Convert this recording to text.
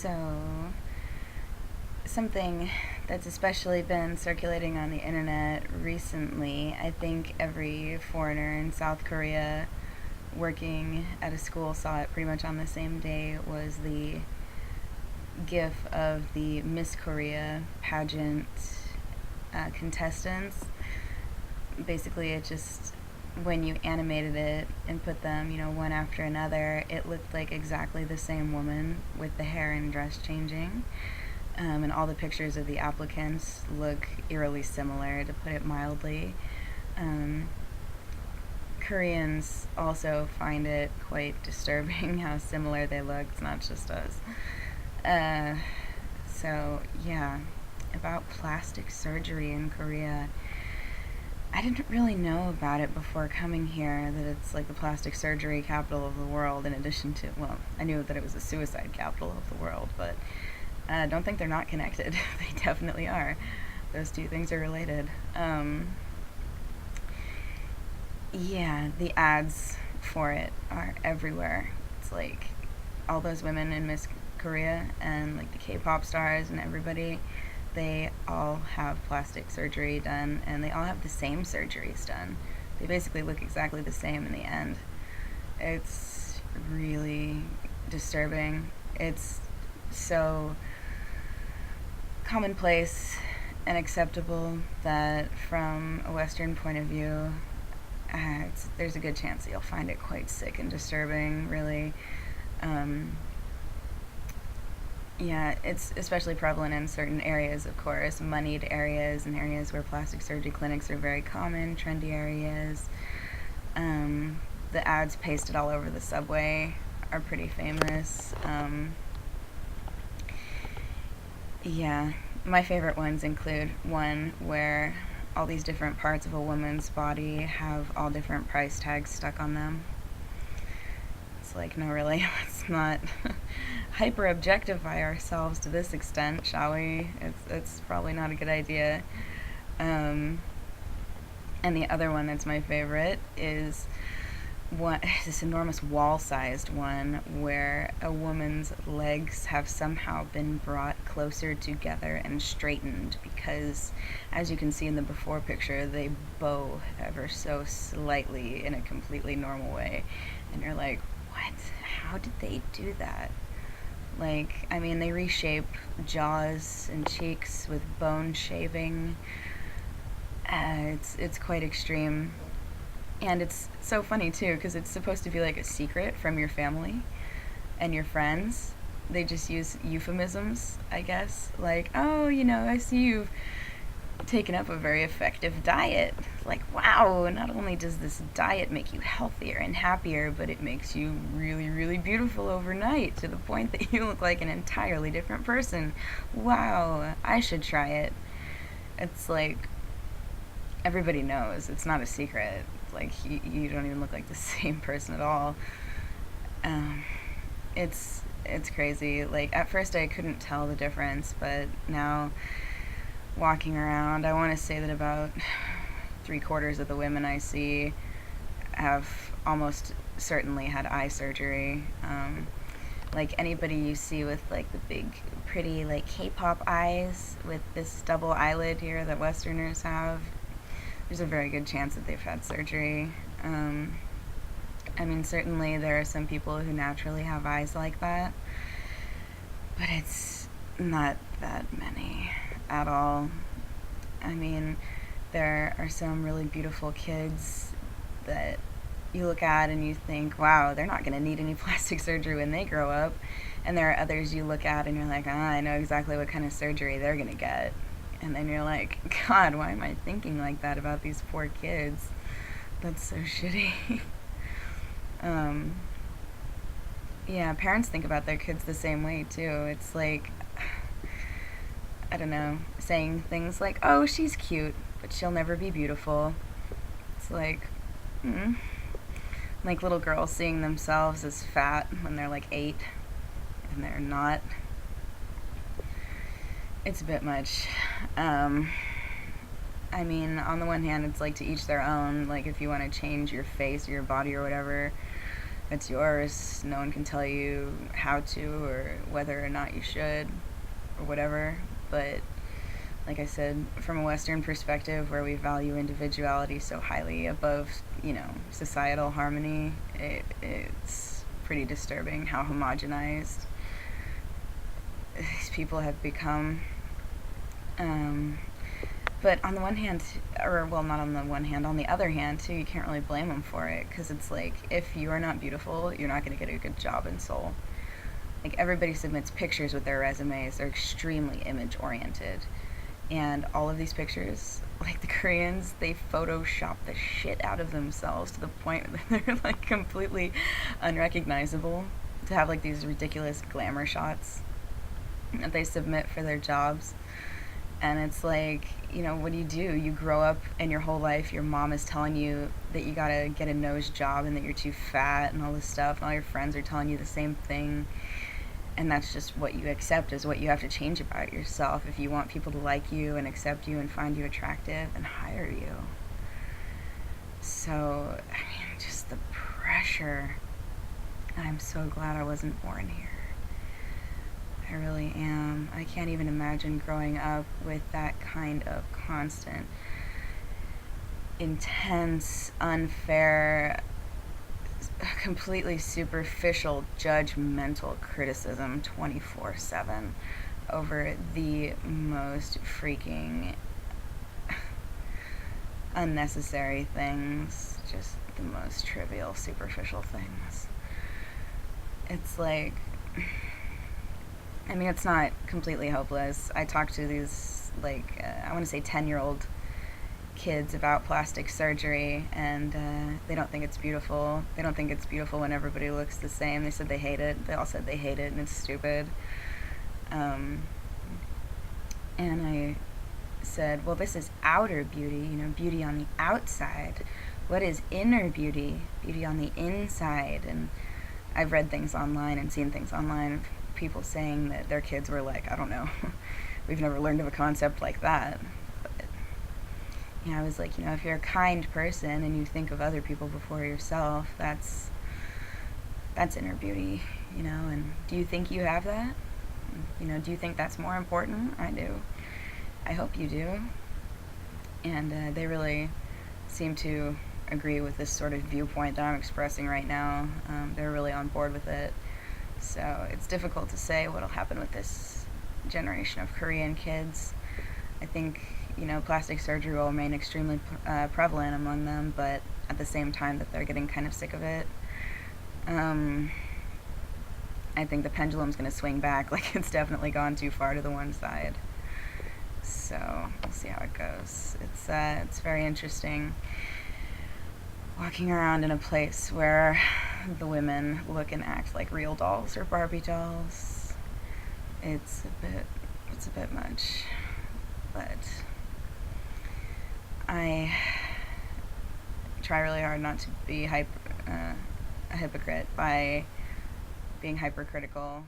So, something that's especially been circulating on the internet recently, I think every foreigner in South Korea working at a school saw it pretty much on the same day, was the gif of the Miss Korea pageant contestants. Basically, it just, when you animated it and put them, one after another, it looked like exactly the same woman with the hair and dress changing. And all the pictures of the applicants look eerily similar, to put it mildly. Koreans also find it quite disturbing how similar they look. It's not just us. So, yeah, about plastic surgery in Korea. I didn't really know about it before coming here, that it's like the plastic surgery capital of the world, in addition to, well, I knew that it was the suicide capital of the world, but I don't think they're not connected. They definitely are. Those two things are related. Yeah, the ads for it are everywhere. It's like all those women in Miss Korea and like the K-pop stars and everybody, they all have plastic surgery done, and they all have the same surgeries done. They basically look exactly the same in the end. It's really disturbing. It's so commonplace and acceptable that from a Western point of view, there's a good chance that you'll find it quite sick and disturbing, really. Yeah, it's especially prevalent in certain areas, of course, moneyed areas and areas where plastic surgery clinics are very common, trendy areas. The ads pasted all over the subway are pretty famous. Yeah, my favorite ones include one where all these different parts of a woman's body have all different price tags stuck on them. It's like, no, really, let's not hyper objectify ourselves to this extent, shall we? It's probably not a good idea. And the other one that's my favorite is this enormous wall-sized one where a woman's legs have somehow been brought closer together and straightened because, as you can see in the before picture, they bow ever so slightly in a completely normal way. And you're like, what? How did they do that? Like, I mean, they reshape jaws and cheeks with bone shaving. It's quite extreme. And it's so funny, too, because it's supposed to be like a secret from your family and your friends. They just use euphemisms, I guess. Like, oh, I see you've taken up a very effective diet. Like, wow, not only does this diet make you healthier and happier, but it makes you really, really beautiful overnight to the point that you look like an entirely different person. Wow, I should try it. It's like, everybody knows. It's not a secret. Like, you don't even look like the same person at all. It's crazy. Like, at first I couldn't tell the difference, but now walking around, I want to say that about 3/4 of the women I see have almost certainly had eye surgery. Like, anybody you see with like the big pretty like K-pop eyes with this double eyelid here that Westerners have, there's a very good chance that they've had surgery. I mean, certainly there are some people who naturally have eyes like that, but it's not that many at all. I mean, there are some really beautiful kids that you look at and you think, wow, they're not going to need any plastic surgery when they grow up. And there are others you look at and you're like, I know exactly what kind of surgery they're going to get. And then you're like, God, why am I thinking like that about these poor kids? That's so shitty. Yeah, parents think about their kids the same way, too. It's like, I don't know, saying things like, oh, she's cute, but she'll never be beautiful. It's like, like little girls seeing themselves as fat when they're like 8, and they're not. It's a bit much. I mean, on the one hand, it's like to each their own. Like, if you want to change your face or your body or whatever, It's yours. No one can tell you how to or whether or not you should or whatever. But like I said, from a Western perspective where we value individuality so highly above, societal harmony, it's pretty disturbing how homogenized these people have become. But on the one hand, or well, not on the one hand, on the other hand, too, you can't really blame them for it, because it's like, if you're not beautiful, you're not going to get a good job in Seoul. Like, everybody submits pictures with their resumes. They're extremely image-oriented. And all of these pictures, like the Koreans, they Photoshop the shit out of themselves to the point that they're, like, completely unrecognizable, to have, like, these ridiculous glamour shots that they submit for their jobs. And it's like, what do? You grow up, and your whole life your mom is telling you that you gotta get a nose job and that you're too fat and all this stuff, and all your friends are telling you the same thing. And that's just what you accept as what you have to change about yourself if you want people to like you and accept you and find you attractive and hire you. So, just the pressure. I'm so glad I wasn't born here. I really am. I can't even imagine growing up with that kind of constant, intense, unfair, completely superficial, judgmental criticism 24/7 over the most freaking unnecessary things, just the most trivial, superficial things. It's like, it's not completely hopeless. I talk to these, I want to say 10-year-old kids about plastic surgery, and they don't think it's beautiful. They don't think it's beautiful when everybody looks the same. They said they hate it. They all said they hate it, and it's stupid. And I said, well, this is outer beauty, beauty on the outside. What is inner beauty? Beauty on the inside. And I've read things online and seen things online of people saying that their kids were like, I don't know, we've never learned of a concept like that. But I was like, if you're a kind person and you think of other people before yourself, that's inner beauty, and do you think you have that? Do you think that's more important? I do. I hope you do. And they really seem to agree with this sort of viewpoint that I'm expressing right now. They're really on board with it. So it's difficult to say what'll happen with this generation of Korean kids. I think, plastic surgery will remain extremely prevalent among them, but at the same time that they're getting kind of sick of it. I think the pendulum's going to swing back, like it's definitely gone too far to the one side. So we'll see how it goes. It's very interesting walking around in a place where the women look and act like real dolls or Barbie dolls. It's a bit much, but I try really hard not to be a hypocrite by being hypercritical